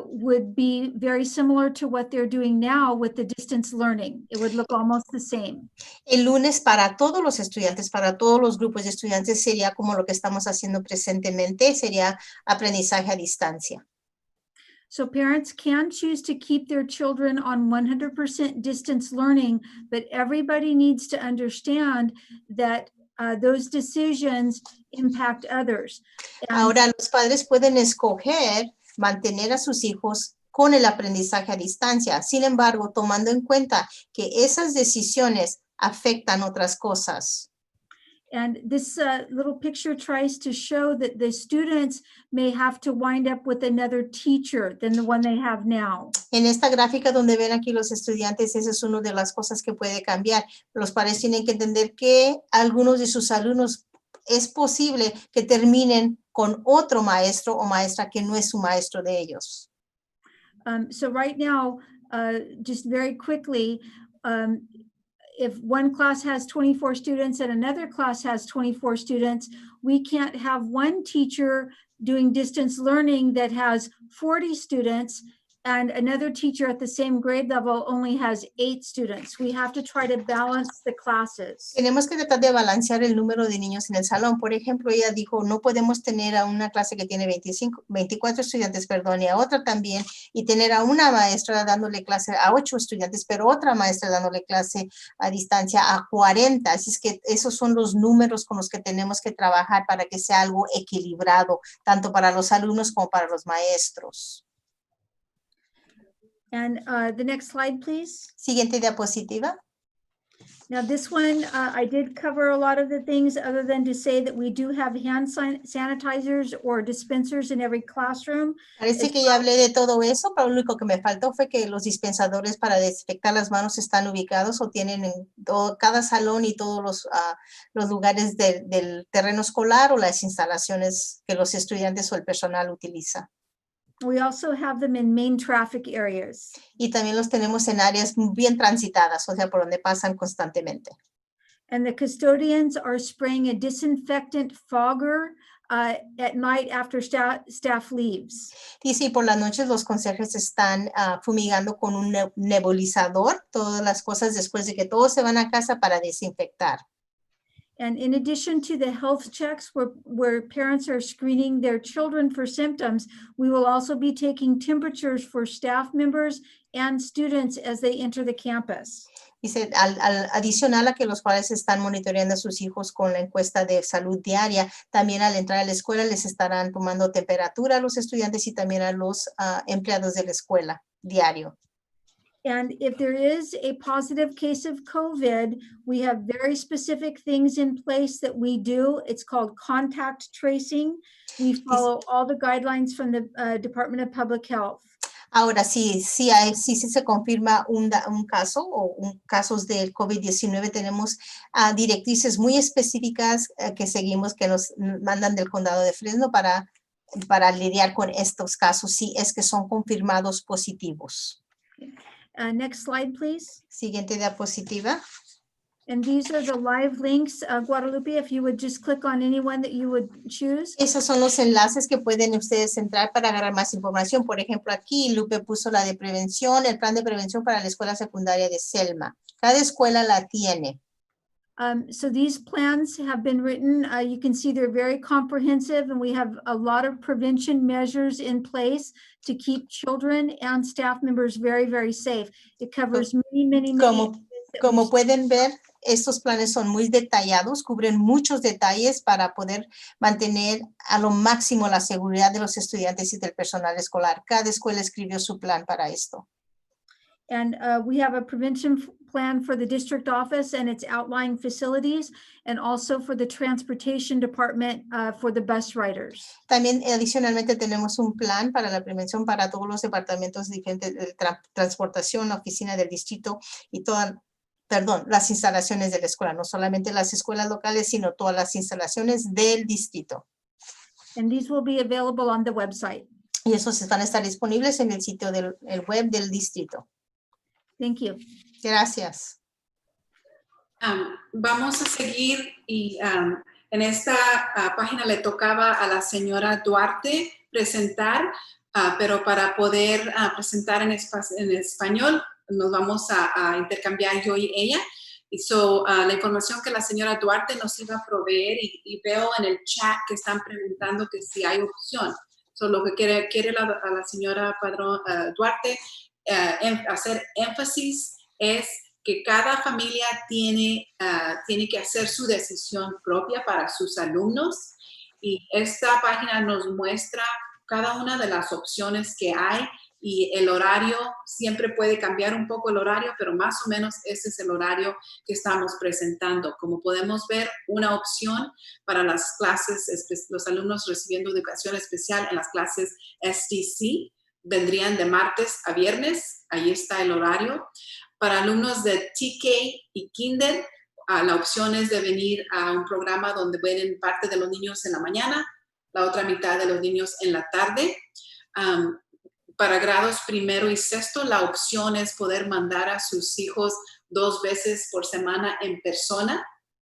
F: would be very similar to what they're doing now with the distance learning. It would look almost the same.
E: El lunes para todos los estudiantes, para todos los grupos de estudiantes, sería como lo que estamos haciendo presentemente, sería aprendizaje a distancia.
F: So parents can choose to keep their children on 100% distance learning, but everybody needs to understand that those decisions impact others. And
E: Ahora, los padres pueden escoger mantener a sus hijos con el aprendizaje a distancia. Sin embargo, tomando en cuenta que esas decisiones afectan otras cosas.
F: And this little picture tries to show that the students may have to wind up with another teacher than the one they have now.
E: En esta gráfica donde ven aquí los estudiantes, esa es una de las cosas que puede cambiar. Los padres tienen que entender que algunos de sus alumnos es posible que terminen con otro maestro o maestra que no es su maestro de ellos.
F: So right now, just very quickly, if one class has 24 students and another class has 24 students, we can't have one teacher doing distance learning that has 40 students and another teacher at the same grade level only has 8 students. We have to try to balance the classes.
E: Tenemos que tratar de balancear el número de niños en el salón. Por ejemplo, ella dijo, no podemos tener a una clase que tiene 24 estudiantes, perdón, y a otra también, y tener a una maestra dándole clase a 8 estudiantes, pero otra maestra dándole clase a distancia a 40. Así es que esos son los números con los que tenemos que trabajar para que sea algo equilibrado, tanto para los alumnos como para los maestros.
F: And the next slide, please.
E: Siguiente diapositiva.
F: Now this one, I did cover a lot of the things other than to say that we do have hand sanitizers or dispensers in every classroom.
E: Parece que ya hablé de todo eso, pero lo único que me faltó fue que los dispensadores para desinfectar las manos están ubicados o tienen en cada salón y todos los lugares del terreno escolar o las instalaciones que los estudiantes o el personal utiliza.
F: We also have them in main traffic areas.
E: Y también los tenemos en áreas bien transitadas, o sea, por donde pasan constantemente.
F: And the custodians are spraying a disinfectant fogger at night after staff leaves.
E: Dice, y por las noches los conserjes están fumigando con un nebulizador, todas las cosas después de que todos se van a casa para desinfectar.
F: And in addition to the health checks where parents are screening their children for symptoms, we will also be taking temperatures for staff members and students as they enter the campus.
E: Dice, adicional a que los padres están monitoreando a sus hijos con la encuesta de salud diaria, también al entrar a la escuela les estarán tomando temperatura a los estudiantes y también a los empleados de la escuela diario.
F: And if there is a positive case of COVID, we have very specific things in place that we do. It's called contact tracing. We follow all the guidelines from the Department of Public Health.
E: Ahora, sí se confirma un caso o casos del COVID-19, tenemos directrices muy específicas que seguimos, que nos mandan del condado de Fresno para lidiar con estos casos, si es que son confirmados positivos.
F: Next slide, please.
E: Siguiente diapositiva.
F: And these are the live links. Guadalupe, if you would just click on any one that you would choose.
E: Esos son los enlaces que pueden ustedes entrar para agarrar más información. Por ejemplo, aquí Lupe puso la de prevención, el plan de prevención para la escuela secundaria de Selma. Cada escuela la tiene.
F: So these plans have been written. You can see they're very comprehensive, and we have a lot of prevention measures in place to keep children and staff members very, very safe. It covers many.
E: Como pueden ver, estos planes son muy detallados, cubren muchos detalles para poder mantener a lo máximo la seguridad de los estudiantes y del personal escolar. Cada escuela escribió su plan para esto.
F: And we have a prevention plan for the district office and its outlying facilities, and also for the transportation department for the bus riders.
E: También adicionalmente tenemos un plan para la prevención para todos los departamentos diferentes de transportación, la oficina del distrito y las instalaciones de la escuela, no solamente las escuelas locales, sino todas las instalaciones del distrito.
F: And these will be available on the website.
E: Y esos van a estar disponibles en el sitio del web del distrito.
F: Thank you.
E: Gracias.
B: Vamos a seguir y en esta página le tocaba a la señora Duarte presentar, pero para poder presentar en español nos vamos a intercambiar yo y ella. Y la información que la señora Duarte nos iba a proveer y veo en el chat que están preguntando que si hay opción. Lo que quiere la señora Duarte hacer énfasis es que cada familia tiene que hacer su decisión propia para sus alumnos, y esta página nos muestra cada una de las opciones que hay, y el horario siempre puede cambiar un poco el horario, pero más o menos ese es el horario que estamos presentando. Como podemos ver, una opción para las clases, los alumnos recibiendo educación especial en las clases STC, vendrían de martes a viernes, ahí está el horario. Para alumnos de TK y Kinder, la opción es de venir a un programa donde vienen parte de los niños en la mañana, la otra mitad de los niños en la tarde. Para grados primero y sexto, la opción es poder mandar a sus hijos 2 veces por semana en persona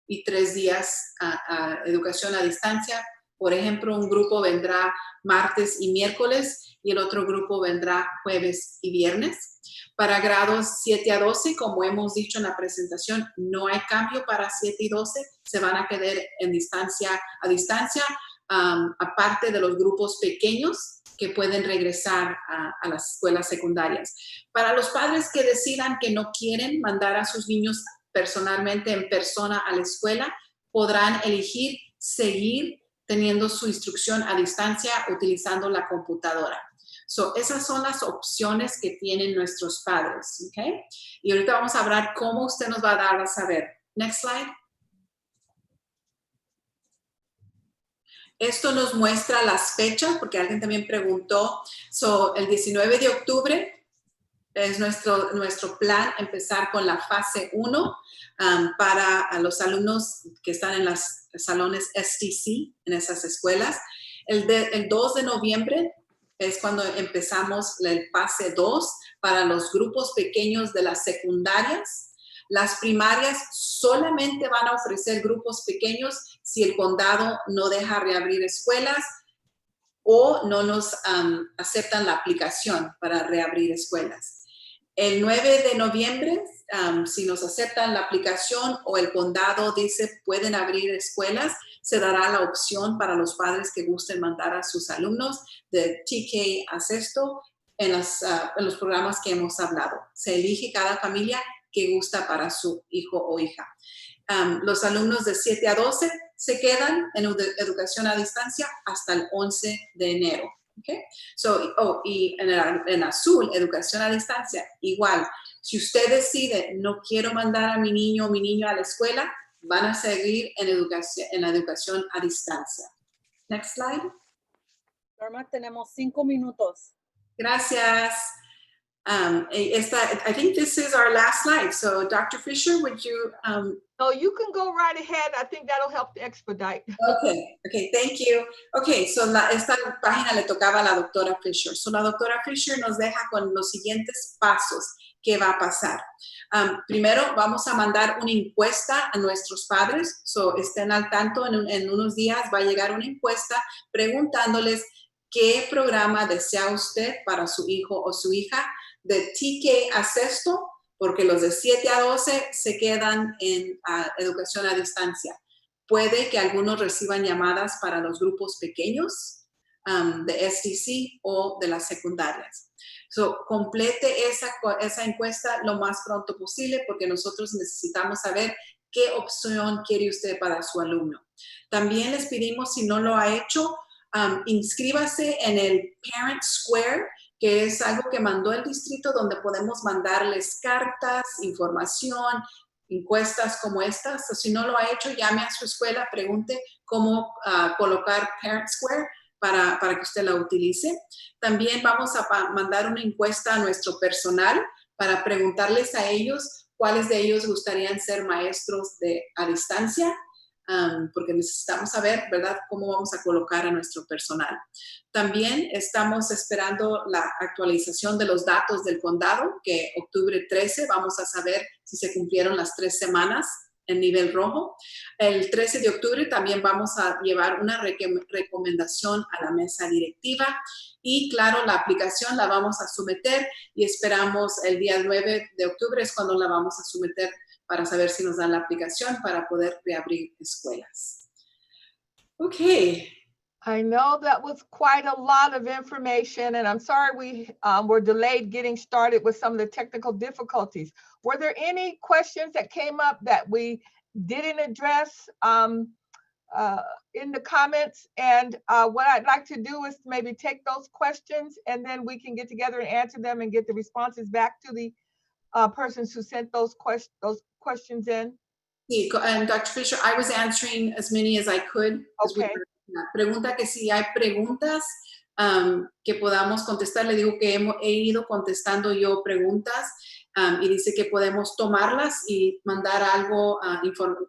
B: y 3 días a educación a distancia. Por ejemplo, un grupo vendrá martes y miércoles y el otro grupo vendrá jueves y viernes. Para grados 7 a 12, como hemos dicho en la presentación, no hay cambio para 7 y 12. Se van a quedar a distancia, aparte de los grupos pequeños que pueden regresar a las escuelas secundarias. Para los padres que decidan que no quieren mandar a sus niños personalmente en persona a la escuela, podrán elegir seguir teniendo su instrucción a distancia utilizando la computadora. Esas son las opciones que tienen nuestros padres, ¿ok? Y ahorita vamos a hablar cómo usted nos va a dar a saber. Next slide. Esto nos muestra las fechas, porque alguien también preguntó. El 19 de octubre es nuestro plan empezar con la fase 1 para los alumnos que están en los salones STC, en esas escuelas. El 2 de noviembre es cuando empezamos el fase 2 para los grupos pequeños de las secundarias. Las primarias solamente van a ofrecer grupos pequeños si el condado no deja reabrir escuelas o no nos aceptan la aplicación para reabrir escuelas. El 9 de noviembre, si nos aceptan la aplicación o el condado dice pueden abrir escuelas, se dará la opción para los padres que gusten mandar a sus alumnos de TK a sexto en los programas que hemos hablado. Se elige cada familia que gusta para su hijo o hija. Los alumnos de 7 a 12 se quedan en educación a distancia hasta el 11 de enero. Okay. Y en azul, educación a distancia, igual. Si usted decide, no quiero mandar a mi niño o mi niña a la escuela, van a seguir en la educación a distancia. Next slide.
C: Norma, tenemos 5 minutos.
B: Gracias. I think this is our last slide. So, Dr. Fisher, would you?
A: No, you can go right ahead. I think that'll help to expedite.
B: Okay, thank you. Okay, so esta página le tocaba a la doctora Fisher. So, la doctora Fisher nos deja con los siguientes pasos que va a pasar. Primero, vamos a mandar una encuesta a nuestros padres. So, estén al tanto, en unos días va a llegar una encuesta preguntándoles qué programa desea usted para su hijo o su hija de TK a sexto, porque los de 7 a 12 se quedan en educación a distancia. Puede que algunos reciban llamadas para los grupos pequeños de SDC o de las secundarias. So, complete esa encuesta lo más pronto posible porque nosotros necesitamos saber qué opción quiere usted para su alumno. También les pedimos, si no lo ha hecho, inscríbase en el Parent Square, que es algo que mandó el distrito donde podemos mandarles cartas, información, encuestas como estas. O si no lo ha hecho, llame a su escuela, pregunte cómo colocar Parent Square para que usted la utilice. También vamos a mandar una encuesta a nuestro personal para preguntarles a ellos cuáles de ellos gustarían ser maestros a distancia. Porque necesitamos saber, ¿verdad?, cómo vamos a colocar a nuestro personal. También estamos esperando la actualización de los datos del condado, que octubre 13 vamos a saber si se cumplieron las 3 semanas en nivel rojo. El 13 de octubre también vamos a llevar una recomendación a la mesa directiva y, claro, la aplicación la vamos a someter y esperamos el día 9 de octubre es cuando la vamos a someter para saber si nos dan la aplicación para poder reabrir escuelas. Okay.
A: I know that was quite a lot of information, and I'm sorry we were delayed getting started with some of the technical difficulties. Were there any questions that came up that we didn't address in the comments? And what I'd like to do is maybe take those questions and then we can get together and answer them and get the responses back to the persons who sent those questions in.
B: Sí, Dr. Fisher, I was answering as many as I could.
A: Okay.
B: Pregunta que si hay preguntas que podamos contestar. Le digo que he ido contestando yo preguntas y dice que podemos tomarlas y mandar algo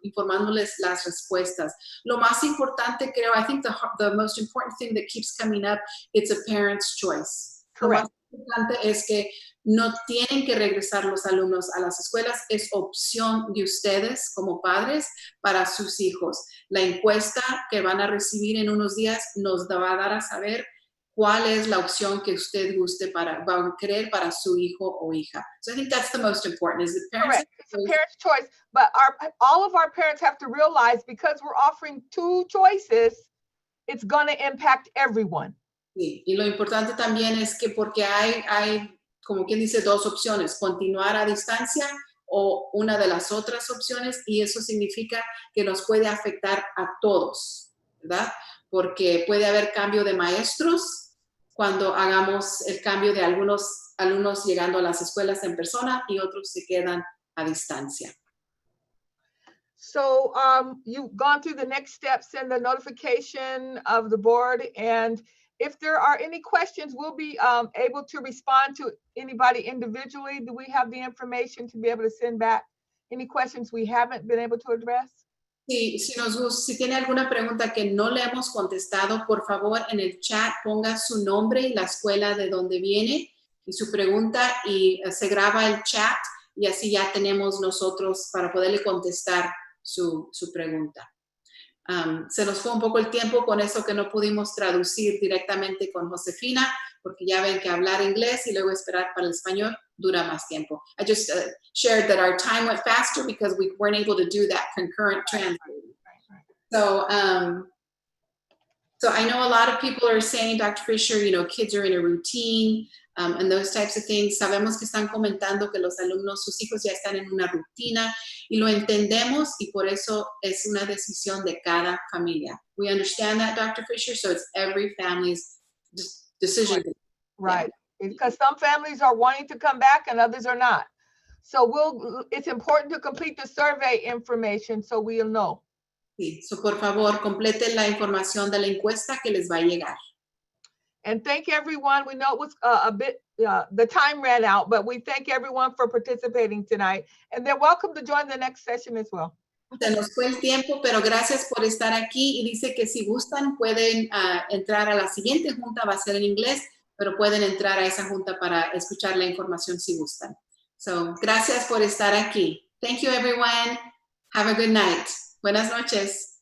B: informándoles las respuestas. Lo más importante, creo, I think the most important thing that keeps coming up, it's a parent's choice.
A: Correct.
B: Lo más importante es que no tienen que regresar los alumnos a las escuelas, es opción de ustedes como padres para sus hijos. La encuesta que van a recibir en unos días nos va a dar a saber cuál es la opción que usted va a querer para su hijo o hija. So I think that's the most important, is the parents'
A: Correct. It's a parent's choice, but all of our parents have to realize because we're offering 2 choices, it's going to impact everyone.
B: Sí, y lo importante también es que porque hay como quien dice, 2 opciones, continuar a distancia o una de las otras opciones, y eso significa que nos puede afectar a todos, ¿verdad? Porque puede haber cambio de maestros cuando hagamos el cambio de algunos alumnos llegando a las escuelas en persona y otros se quedan a distancia.
A: So you've gone through the next steps in the notification of the board, and if there are any questions, we'll be able to respond to anybody individually. Do we have the information to be able to send back any questions we haven't been able to address?
B: Sí, si tiene alguna pregunta que no le hemos contestado, por favor en el chat ponga su nombre y la escuela de donde viene y su pregunta, y se graba el chat y así ya tenemos nosotros para poderle contestar su pregunta. Se nos fue un poco el tiempo con eso que no pudimos traducir directamente con Josefina, porque ya ven que hablar inglés y luego esperar para el español dura más tiempo. I just shared that our time went faster because we weren't able to do that concurrent translating. So, so I know a lot of people are saying, Dr. Fisher, you know, kids are in a routine and those types of things. Sabemos que están comentando que los alumnos, sus hijos ya están en una rutina y lo entendemos y por eso es una decisión de cada familia. We understand that, Dr. Fisher, so it's every family's decision.
A: Right, because some families are wanting to come back and others are not. So it's important to complete the survey information so we'll know.
B: Sí, so por favor, completen la información de la encuesta que les va a llegar.
A: And thank everyone. We know it was a bit, the time ran out, but we thank everyone for participating tonight. And they're welcome to join the next session as well.
B: Se nos fue el tiempo, pero gracias por estar aquí. Y dice que si gustan pueden entrar a la siguiente junta, va a ser en inglés, pero pueden entrar a esa junta para escuchar la información si gustan. So, gracias por estar aquí. Thank you, everyone. Have a good night. Buenas noches.